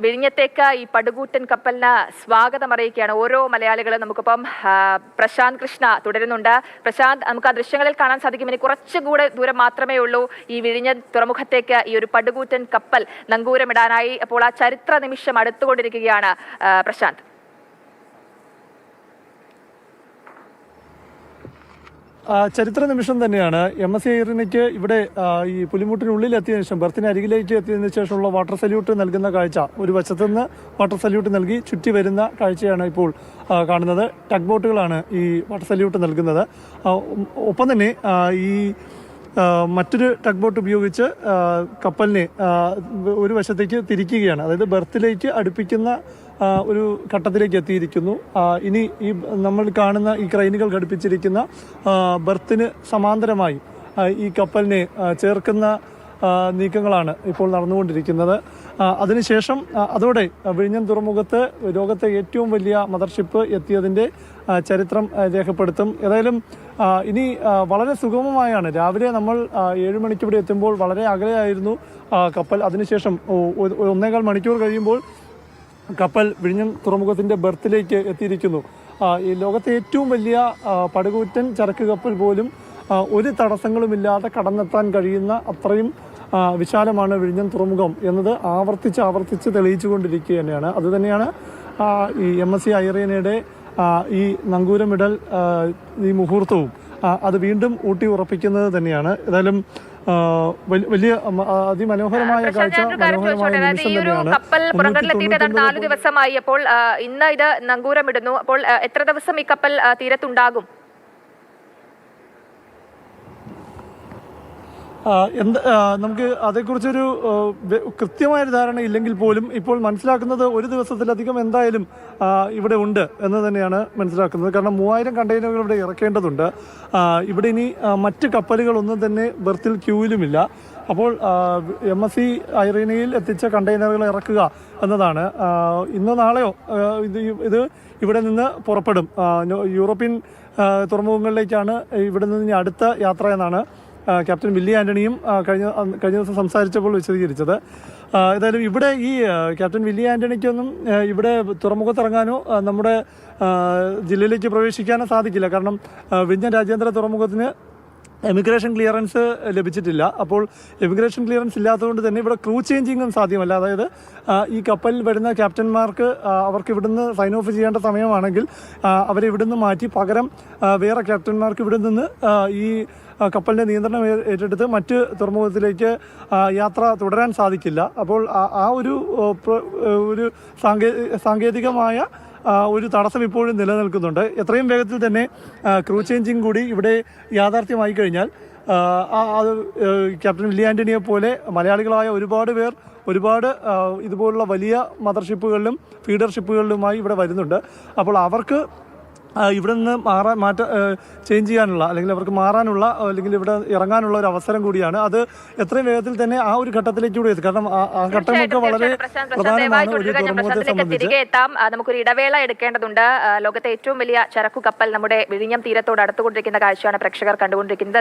വിഴിഞ്ഞത്തേക്ക് ഈ പടുകൂറ്റൻ കപ്പലിന് സ്വാഗതം അറിയിക്കുകയാണ് ഓരോ മലയാളികളും. നമുക്കിപ്പം പ്രശാന്ത് കൃഷ്ണ തുടരുന്നുണ്ട്. പ്രശാന്ത്, നമുക്ക് ആ ദൃശ്യങ്ങളിൽ കാണാൻ സാധിക്കും ഇനി കുറച്ചുകൂടെ ദൂരം മാത്രമേ ഉള്ളൂ ഈ വിഴിഞ്ഞ തുറമുഖത്തേക്ക് ഈ ഒരു പടുകൂറ്റൻ കപ്പൽ നങ്കൂരമിടാനായി. അപ്പോൾ ആ ചരിത്ര നിമിഷം അടുത്തുകൊണ്ടിരിക്കുകയാണ് പ്രശാന്ത്. ചരിത്ര നിമിഷം തന്നെയാണ്. MSC ഐറിനയ്ക്ക് ഇവിടെ ഈ പുലിമുട്ടിനുള്ളിൽ എത്തിയതിനു ശേഷം, ബർത്തിന് അരികിലേക്ക് എത്തിയതിനു ശേഷമുള്ള വാട്ടർ സല്യൂട്ട് നൽകുന്ന കാഴ്ച, ഒരു വശത്തുനിന്ന് വാട്ടർ സല്യൂട്ട് നൽകി ചുറ്റി വരുന്ന കാഴ്ചയാണ് ഇപ്പോൾ കാണുന്നത്. ടഗ് ബോട്ടുകളാണ് ഈ വാട്ടർ സല്യൂട്ട് നൽകുന്നത്. ഒപ്പം തന്നെ ഈ മറ്റൊരു ടഗ് ബോട്ട് ഉപയോഗിച്ച് കപ്പലിനെ ഒരു വശത്തേക്ക് തിരിക്കുകയാണ്. അതായത് ബർത്തിലേക്ക് അടുപ്പിക്കുന്ന ഒരു ഘട്ടത്തിലേക്ക് എത്തിയിരിക്കുന്നു. ഇനി ഈ നമ്മൾ കാണുന്ന ഈ ക്രെയിനുകൾ ഘടിപ്പിച്ചിരിക്കുന്ന ബർത്തിന് സമാന്തരമായി ഈ കപ്പലിനെ ചേർക്കുന്ന നീക്കങ്ങളാണ് ഇപ്പോൾ നടന്നുകൊണ്ടിരിക്കുന്നത്. അതിനുശേഷം അതോടെ വിഴിഞ്ഞം തുറമുഖത്ത് ലോകത്തെ ഏറ്റവും വലിയ മദർഷിപ്പ് എത്തിയതിൻ്റെ ചരിത്രം രേഖപ്പെടുത്തും. ഏതായാലും ഇനി വളരെ സുഗമമായാണ്. രാവിലെ നമ്മൾ 7 മണിക്ക് ഇവിടെ എത്തുമ്പോൾ വളരെ അകലെയായിരുന്നു കപ്പൽ. അതിനുശേഷം 1.25 മണിക്കൂർ കഴിയുമ്പോൾ കപ്പൽ വിഴിഞ്ഞം തുറമുഖത്തിൻ്റെ ബർത്തിലേക്ക് എത്തിയിരിക്കുന്നു. ഈ ലോകത്തെ ഏറ്റവും വലിയ പടുകൂറ്റൻ ചരക്ക് കപ്പൽ പോലും ഒരു തടസ്സങ്ങളുമില്ലാതെ കടന്നെത്താൻ കഴിയുന്ന അത്രയും വിശാലമാണ് വിഴിഞ്ഞം തുറമുഖം എന്നത് ആവർത്തിച്ച് തെളിയിച്ചു കൊണ്ടിരിക്കുക തന്നെയാണ്. അതുതന്നെയാണ് ഈ MSC ഐറിനയുടെ ഈ നങ്കൂരമിടൽ ഈ മുഹൂർത്തവും അത് വീണ്ടും ഊട്ടി ഉറപ്പിക്കുന്നത് തന്നെയാണ്. ഏതായാലും വലിയ അതിമനോഹരമായ കാഴ്ച, മനോഹരമായ നിമിഷം തന്നെയാണ്. കപ്പൽ പുറംകടലെത്തിയിട്ട് 4 ദിവസമായി. അപ്പോൾ ഇന്ന് ഇത് നങ്കൂരമിടുന്നു. അപ്പോൾ എത്ര ദിവസം ഈ കപ്പൽ തീരത്തുണ്ടാകും? നമുക്ക് അതേക്കുറിച്ചൊരു കൃത്യമായൊരു ധാരണ ഇല്ലെങ്കിൽ പോലും ഇപ്പോൾ മനസ്സിലാക്കുന്നത് 1 ദിവസത്തിലധികം എന്തായാലും ഇവിടെ ഉണ്ട് എന്ന് തന്നെയാണ് മനസ്സിലാക്കുന്നത്. കാരണം 3000 കണ്ടെയ്നറുകൾ ഇവിടെ ഇറക്കേണ്ടതുണ്ട്. ഇവിടെ ഇനി മറ്റ് കപ്പലുകളൊന്നും തന്നെ ബർത്തിൽ ക്യൂവിലുമില്ല. അപ്പോൾ MSC ഐറിനയിൽ എത്തിച്ച കണ്ടെയ്നറുകൾ ഇറക്കുക എന്നതാണ്. ഇന്നോ നാളെയോ ഇത് ഇവിടെ നിന്ന് പുറപ്പെടും. യൂറോപ്യൻ തുറമുഖങ്ങളിലേക്കാണ് ഇവിടെ നിന്ന് ഇനി അടുത്ത യാത്ര എന്നാണ് ക്യാപ്റ്റൻ വില്ലി ആൻ്റണിയും കഴിഞ്ഞ ദിവസം സംസാരിച്ചപ്പോൾ വിശദീകരിച്ചത്. ഏതായാലും ഇവിടെ ഈ ക്യാപ്റ്റൻ വില്ലി ആൻ്റണിക്കൊന്നും ഇവിടെ തുറമുഖത്തിറങ്ങാനോ നമ്മുടെ ജില്ലയിലേക്ക് പ്രവേശിക്കാനോ സാധിക്കില്ല. കാരണം വിഴിഞ്ഞം രാജ്യാന്തര തുറമുഖത്തിന് എമിഗ്രേഷൻ ക്ലിയറൻസ് ലഭിച്ചിട്ടില്ല. അപ്പോൾ എമിഗ്രേഷൻ ക്ലിയറൻസ് ഇല്ലാത്തതുകൊണ്ട് തന്നെ ഇവിടെ ക്രൂ ചേഞ്ചിങ്ങും സാധ്യമല്ല. അതായത് ഈ കപ്പലിൽ വരുന്ന ക്യാപ്റ്റന്മാർക്ക് അവർക്ക് ഇവിടുന്ന് സൈൻ ഓഫ് ചെയ്യേണ്ട സമയമാണെങ്കിൽ അവരെ ഇവിടുന്ന് മാറ്റി പകരം വേറെ ക്യാപ്റ്റന്മാർക്ക് ഇവിടെ നിന്ന് ഈ കപ്പലിൻ്റെ നിയന്ത്രണം ഏറ്റെടുത്ത് മറ്റ് തുറമുഖത്തിലേക്ക് യാത്ര തുടരാൻ സാധിക്കില്ല. അപ്പോൾ ആ ഒരു സാങ്കേതികമായ ഒരു തടസ്സം ഇപ്പോഴും നിലനിൽക്കുന്നുണ്ട്. എത്രയും വേഗത്തിൽ തന്നെ ക്രൂ ചേഞ്ചിങ് കൂടി ഇവിടെ യാഥാർത്ഥ്യമായി കഴിഞ്ഞാൽ അത് ക്യാപ്റ്റൻ വില്ലി ആൻ്റണിയെ പോലെ മലയാളികളായ ഒരുപാട് പേർ ഇതുപോലുള്ള വലിയ മദർഷിപ്പുകളിലും ഫീഡർഷിപ്പുകളിലുമായി ഇവിടെ വരുന്നുണ്ട്. അപ്പോൾ അവർക്ക് ഇവിടെ നിന്ന് ചേഞ്ച് ചെയ്യാനുള്ള, അല്ലെങ്കിൽ അവർക്ക് മാറാനുള്ള, അല്ലെങ്കിൽ ഇവിടെ ഇറങ്ങാനുള്ള ഒരു അവസരം കൂടിയാണ്. അത് എത്രയും വേഗത്തിൽ തന്നെ ആ ഒരു ഘട്ടത്തിലേക്ക് കൂടി എത്തും. കാരണം ആ ഘട്ടമൊക്കെ വളരെ പ്രധാനമാണ് ഒരു തുറമുഖത്തെ സംബന്ധിച്ച്. തിരികെ എത്താം. നമുക്കൊരു ഇടവേള എടുക്കേണ്ടതുണ്ട്. ലോകത്തെ ഏറ്റവും വലിയ ചരക്കു കപ്പൽ നമ്മുടെ വിഴിഞ്ഞം തീരത്തോട് അടുത്തുകൊണ്ടിരിക്കുന്ന കാഴ്ചയാണ് പ്രേക്ഷകർ കണ്ടുകൊണ്ടിരിക്കുന്നത്.